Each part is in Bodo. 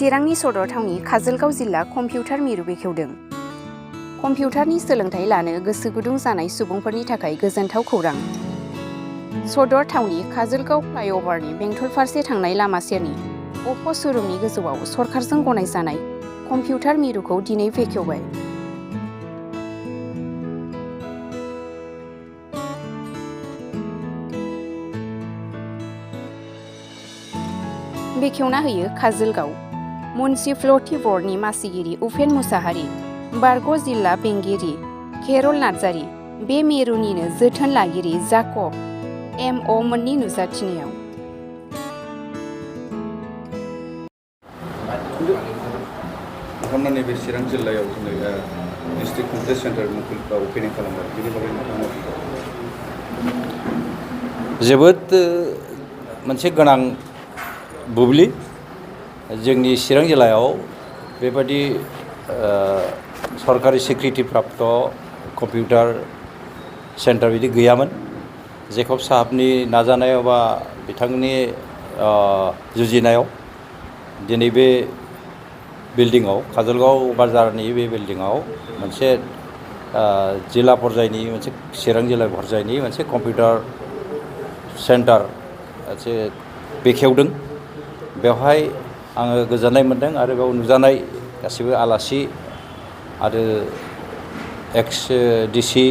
चिरांनि सदर थावनि काजोलगाव जिल्ला कम्पिउटार मिरु बेखेवदों। कम्पिउटारनि सोलोंथाइ लानो गोसो गुदुं जानाय सुबुंफोरनि थाखाय गोजोनथाव खौरां। सदर थावनि काजोलगाव फ्लाइअभारनि बेंटल फारसे थांनाय लामा सेरनि अप्प' श'रुमनि गोजौआव सरकारजों गनायजानाय कम्पिउटार मिरुखौ दिनै बेखेवबाय। बेखेवना होयो काजोलगाव म्युनिसिपालिटि बर्डनि मासिगिरि उपेन मुसाहारि, बारग' जिल्ला बेंगिरि केरल नार्जारि, बे मिरुनिनो जोथोन लागिरि जाकब एम.अ. मोननि नुजाथिनायाव। नोंथांमोना नैबे चिरां जिल्लायाव दिनै डिस्ट्रिक्ट कम्पिउटार सेन्टार मुखुलखौ अपेनिं खालामबाय, बेनि बागै नोंथाङा जोबोद मोनसे गोनां बुब्लि जोंनि चिरां जिल्लायाव बेबादि सरकारि स्वीकृति प्राप्त कम्पिउटार सेन्टार बिदि गैयामोन। जेकब साहाबनि नाजानायाव बा बिथांनि जुजिनायाव दिनै बे बिल्डिंआव काजोलगाव बाजारनि बे बिल्डिंआव मोनसे जिल्ला पर्यायनि मोनसे चिरां जिल्ला पर्यायनि मोनसे कम्पिउटार सेन्टार मोनसे बेखेवदों। बेवहाय आङो गोजोननाय मोन्दों आरो बेयाव नुजानाय गासिबो आलासि आरो एक्स डिसि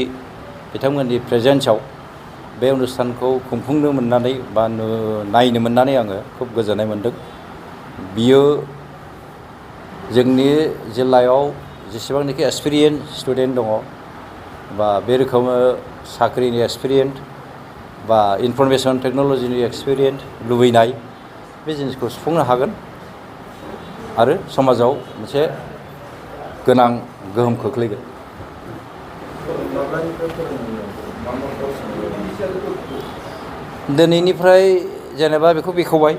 बिथांमोननि प्रेजेन्सआव बे अनुस्थानखौ खुंफुंनो मोननानै बा नायनो मोननानै आङो खुब गोजोननाय मोन्दों। बियो जोंनि जिल्लायाव जेसेबांनाखि एक्सपिरियेन्स स्टुडेन्ट दङ बा बे रोखोमै साख्रिनि एक्सपिरियेन्स बा इनफरमेसन टेक्न'लजिनि एक्सपिरियेन्स लुबैनाय बे जिनिसखौ सुफुंनो हागोन आरो समाजाव मोनसे गोनां गोहोम खोख्लैगोन। दिनैनिफ्राय जेनेबा बेखौ बेखेवबाय,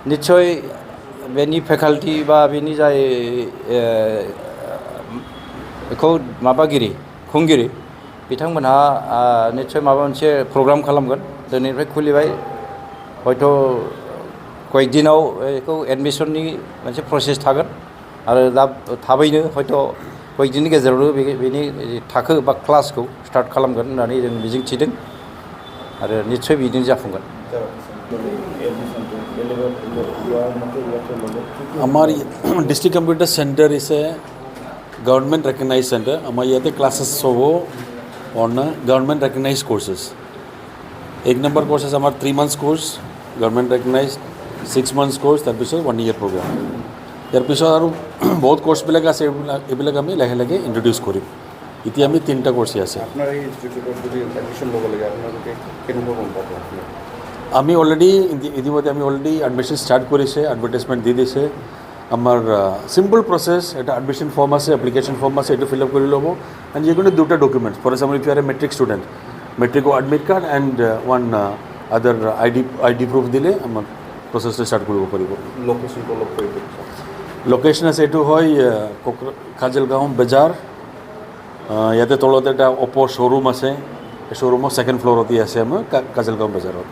निस्सय बेनि फेकाल्टि बा बेनि जाय बेखौ माबागिरि खुंगिरि बिथांमोनहा निस्सय माबा मोनसे प्रग्राम खालामगोन। दिनैनिफ्राय खुलिबाय, हयथ' कয়েক दिनाव बेखौ एडमिसननि मोनसे प्रसेस थागोन आरो दा थाबैनो हयथ' कয়েक दिननि गेजेरावनो बेनि थाखो बा क्लासखौ स्टार्ट खालामगोन होननानै जों मिजिंथिदों आरो निस्सय बिदिनो जाफुंगोन। हमारी district computer centre is a government recognise centre. हमारे यहाँ क्लासेस सब on government recognise courses. 1 number courses हमारा 3 months course government recognise, 6 months course, तार पिছত 1 year प्रोग्राम। तार पिছত और बहुत कोर्सबिलक आछे, एबिलक आमी लाहे लाहे इंट्रोड्यूस करिम। इति आमी 3टा कोर्स आछे। আপনার এই ইনস্টিটিউটত যদি এডমিশন ল'ব লাগে আপোনালোকে কেনেকুৱা গম পাব? আমি অলরেডি ইতিমধ্যে আমি অলরেডি এডমিশন স্টার্ট করেছে, এডভার্টাইজমেন্ট দিয়ে দিয়েছে। আমার সিম্পল প্রসেস, এটা এডমিশন ফর্ম আছে, অ্যাপ্লিকেশন ফর্ম আছে, এটা ফিল আপ করে ল'ব। অ্যান্ড যেগুলো 2টা documents, for example if you are a matric student, matric admit card and one other ID proof দিলে আমার প্ৰচেছটো ষ্টাৰ্ট কৰিব পাৰিব। লোকেশ্যনটো অলপ কৈ দিয়ক। লোকেশ্যন আছে, এইটো হয় কাজলগাঁও বজাৰ। ইয়াতে তলতে এটা অপ' শ্ব'ৰুম আছে, এই শ্ব'ৰুমৰ 2nd ফ্ল'ৰতে আছে আমাৰ কাজলগাঁও বজাৰত।